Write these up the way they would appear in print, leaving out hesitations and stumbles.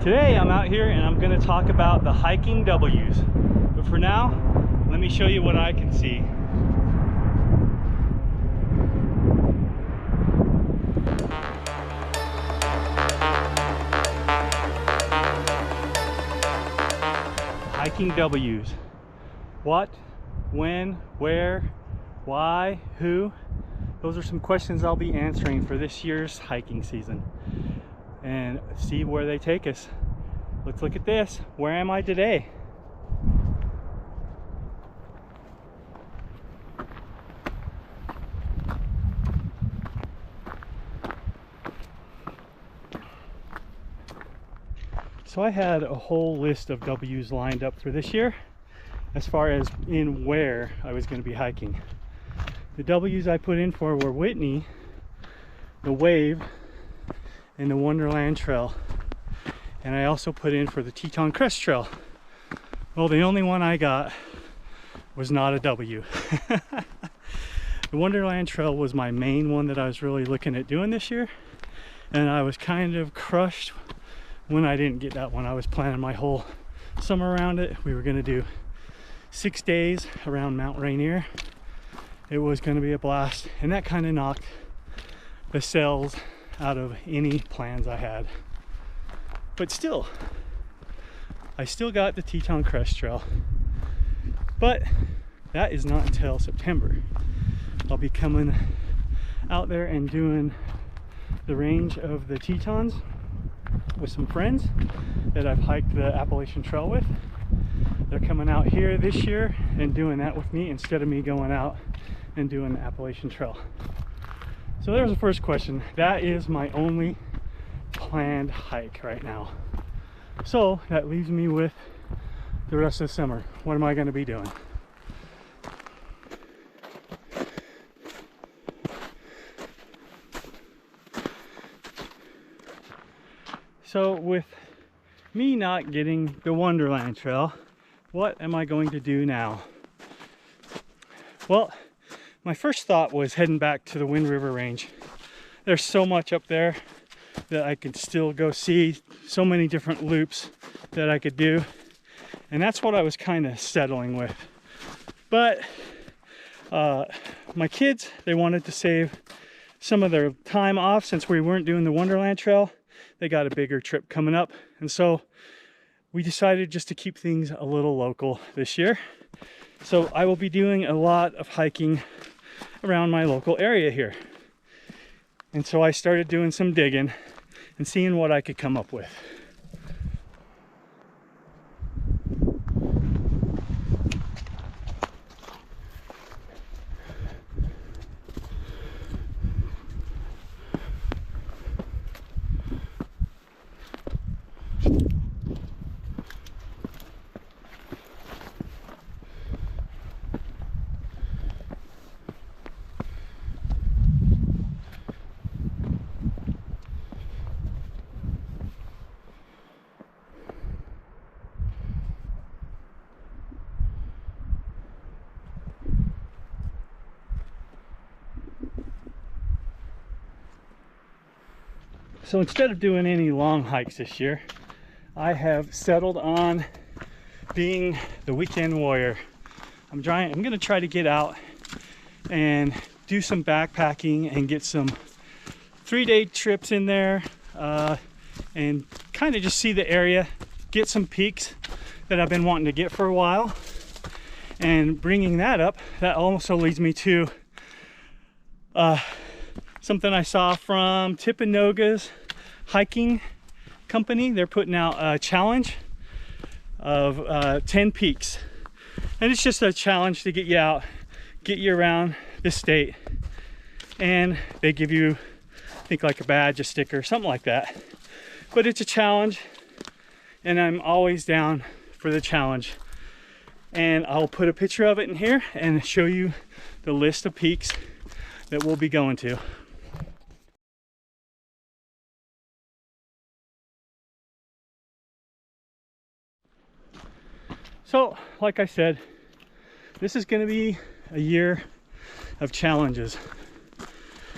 Today I'm out here and I'm going to talk about the hiking W's. But for now, let me show you what I can see. Hiking W's. What, when, where, why, who? Those are some questions I'll be answering for this year's hiking season and see where they take us. Let's look at this. Where am I today? So I had a whole list of W's lined up for this year as far as in where I was going to be hiking. The W's I put in for were Whitney, the Wave, and the Wonderland Trail. And I also put in for the Teton Crest Trail. Well, the only one I got was not a W. The Wonderland Trail was my main one that I was really looking at doing this year. And I was kind of crushed when I didn't get that one. I was planning my whole summer around it. We were going to do 6 days around Mount Rainier. It was going to be a blast, and that kind of knocked the sails out of any plans I had. But still, I still got the Teton Crest Trail, but that is not until September. I'll be coming out there and doing the range of the Tetons with some friends that I've hiked the Appalachian Trail with. They're coming out here this year and doing that with me instead of me going out and doing the Appalachian Trail. So there's the first question. That is my only planned hike right now. So that leaves me with the rest of the summer. What am I going to be doing? So with me not getting the Wonderland Trail, what am I going to do now? Well, my first thought was heading back to the Wind River Range. There's so much up there that I could still go see, so many different loops that I could do. And that's what I was kind of settling with. But my kids, they wanted to save some of their time off since we weren't doing the Wonderland Trail. They got a bigger trip coming up. And so we decided just to keep things a little local this year. So I will be doing a lot of hiking around my local area here. And so I started doing some digging and seeing what I could come up with. So instead of doing any long hikes this year, I have settled on being the weekend warrior. I'm going to try to get out and do some backpacking and get some 3-day trips in there and kind of just see the area, get some peaks that I've been wanting to get for a while. And bringing that up, that also leads me to something I saw from Tippinoga's hiking company. They're putting out a challenge of 10 peaks, and it's just a challenge to get you out, get you around the state, and they give you, I think, like a badge, a sticker, something like that. But it's a challenge, and I'm always down for the challenge. And I'll put a picture of it in here and show you the list of peaks that we'll be going to. So, like I said, this is going to be a year of challenges.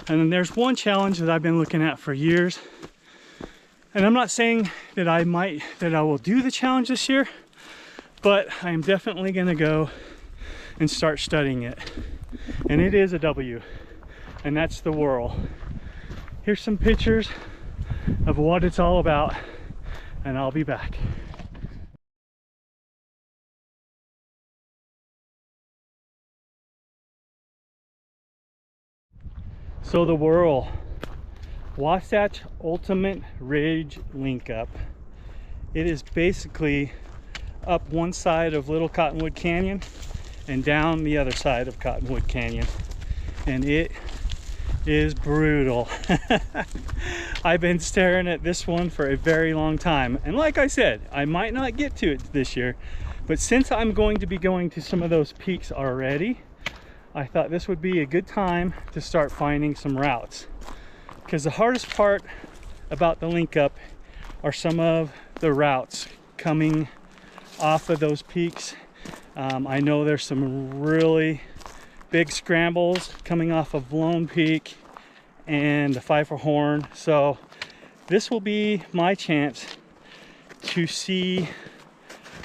And then there's one challenge that I've been looking at for years, And I'm not saying that I will do the challenge this year, but I am definitely gonna go and start studying it. And it is a W, and that's the whirl. Here's some pictures of what it's all about, and I'll be back. So the whirl, Wasatch Ultimate Ridge Link Up. It is basically up one side of Little Cottonwood Canyon and down the other side of Cottonwood Canyon, and it is brutal. I've been staring at this one for a very long time, and like I said, I might not get to it this year, but since I'm going to be going to some of those peaks already, I thought this would be a good time to start finding some routes, because the hardest part about the link up are some of the routes coming off of those peaks. I know there's some really big scrambles coming off of Lone Peak and the Pfeiffer Horn, so this will be my chance to see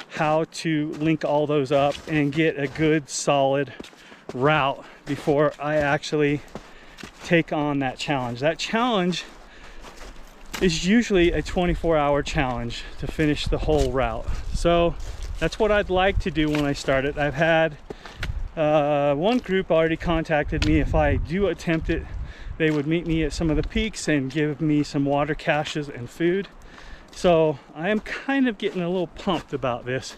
how to link all those up and get a good solid route before I actually take on that challenge. That challenge is usually a 24-hour challenge to finish the whole route, so that's what I'd like to do when I start it. I've had one group already contacted me. If I do attempt it, they would meet me at some of the peaks and give me some water caches and food. So I am kind of getting a little pumped about this,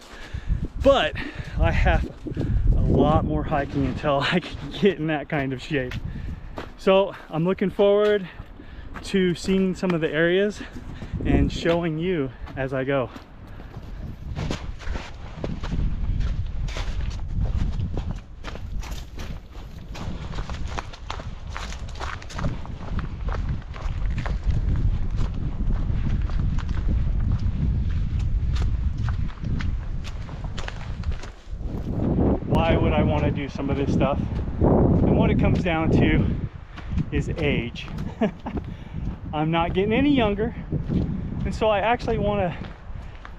but I have a lot more hiking until I can get in that kind of shape. So I'm looking forward to seeing some of the areas and showing you as I go. Why would I want to do some of this stuff? And what it comes down to is age. I'm not getting any younger, and so I actually want to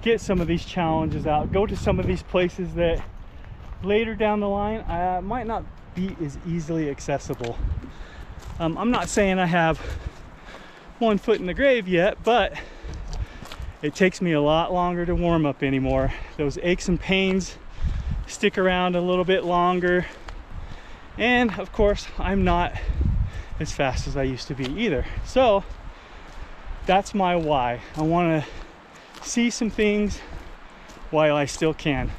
get some of these challenges out, go to some of these places that later down the line might not be as easily accessible. I'm not saying I have one foot in the grave yet, but it takes me a lot longer to warm up anymore. Those aches and pains stick around a little bit longer, and of course I'm not as fast as I used to be either. So that's my why. I want to see some things while I still can.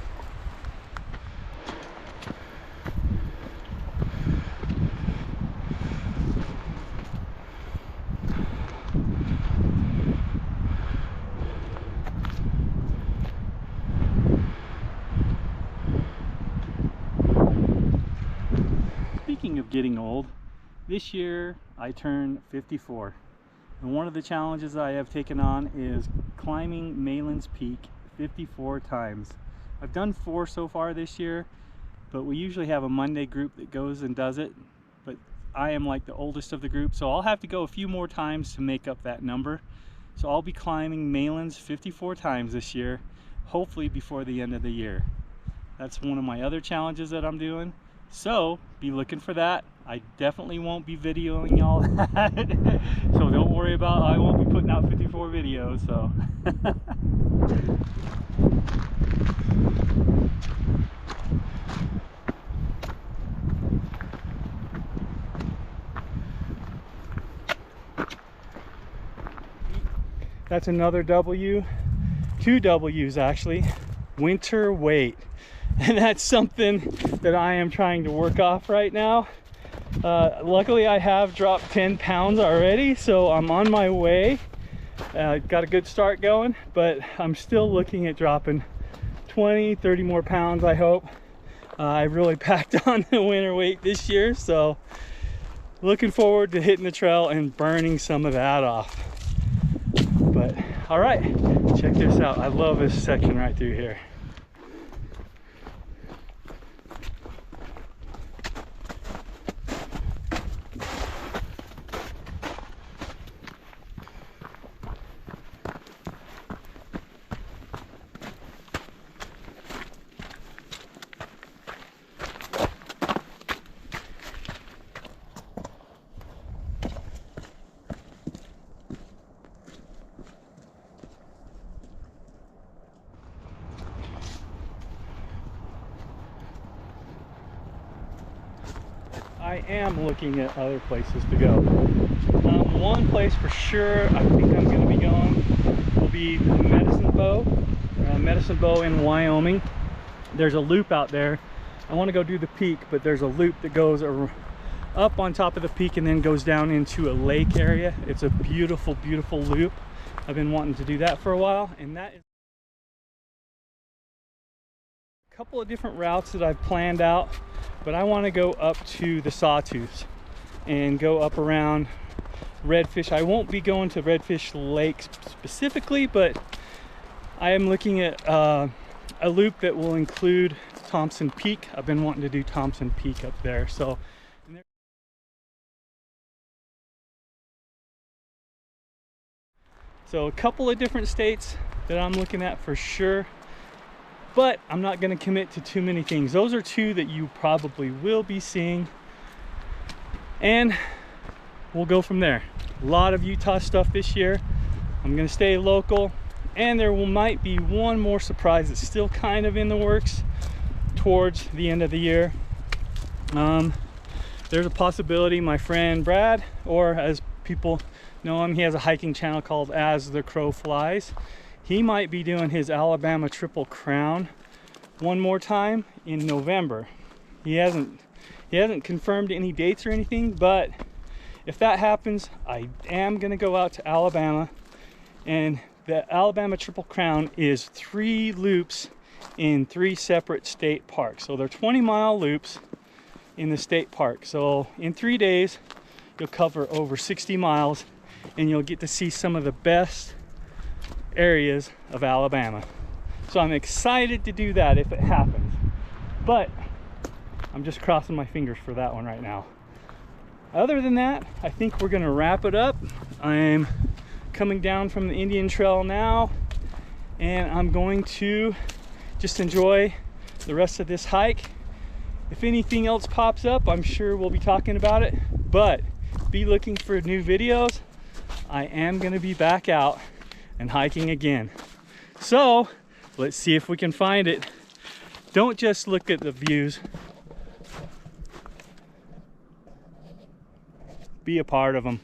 Speaking of getting old, this year I turned 54, and one of the challenges I have taken on is climbing Malin's Peak 54 times. I've done 4 so far this year, but we usually have a Monday group that goes and does it, but I am like the oldest of the group, so I'll have to go a few more times to make up that number. So I'll be climbing Malin's 54 times this year, hopefully before the end of the year. That's one of my other challenges that I'm doing, so be looking for that. I definitely won't be videoing y'all that, so don't worry about, I won't be putting out 54 videos, so. That's another W, 2 W's actually, winter weight. And that's something that I am trying to work off right now. Luckily I have dropped 10 pounds already, so I'm on my way. Got a good start going, but I'm still looking at dropping 20-30 more pounds, I hope. I really packed on the winter weight this year, so looking forward to hitting the trail and burning some of that off. But all right, check this out. I love this section right through here. I am looking at other places to go. One place for sure I think I'm going to be going will be the Medicine Bow in Wyoming. There's a loop out there. I want to go do the peak, but there's a loop that goes up on top of the peak and then goes down into a lake area. It's a beautiful, beautiful loop. I've been wanting to do that for a while, and that is a couple of different routes that I've planned out, but I want to go up to the Sawtooths and go up around Redfish. I won't be going to Redfish Lake specifically, but I am looking at a loop that will include Thompson Peak. I've been wanting to do Thompson Peak up there. So a couple of different states that I'm looking at for sure, but I'm not going to commit to too many things. Those are two that you probably will be seeing, and we'll go from there. A lot of Utah stuff this year. I'm going to stay local, and there might be one more surprise that's still kind of in the works towards the end of the year. There's a possibility my friend Brad, or as people know him, he has a hiking channel called As the Crow Flies. He might be doing his Alabama Triple Crown one more time in November. He hasn't confirmed any dates or anything, but if that happens, I am going to go out to Alabama. And the Alabama Triple Crown is 3 loops in 3 separate state parks. So they're 20-mile loops in the state park. So in 3 days, you'll cover over 60 miles and you'll get to see some of the best areas of Alabama. So I'm excited to do that if it happens, but I'm just crossing my fingers for that one right now. Other than that, I think we're gonna wrap it up. I'm coming down from the Indian Trail now, and I'm going to just enjoy the rest of this hike. If anything else pops up, I'm sure we'll be talking about it, but be looking for new videos. I am going to be back out and hiking again. So let's see if we can find it. Don't just look at the views. Be a part of them.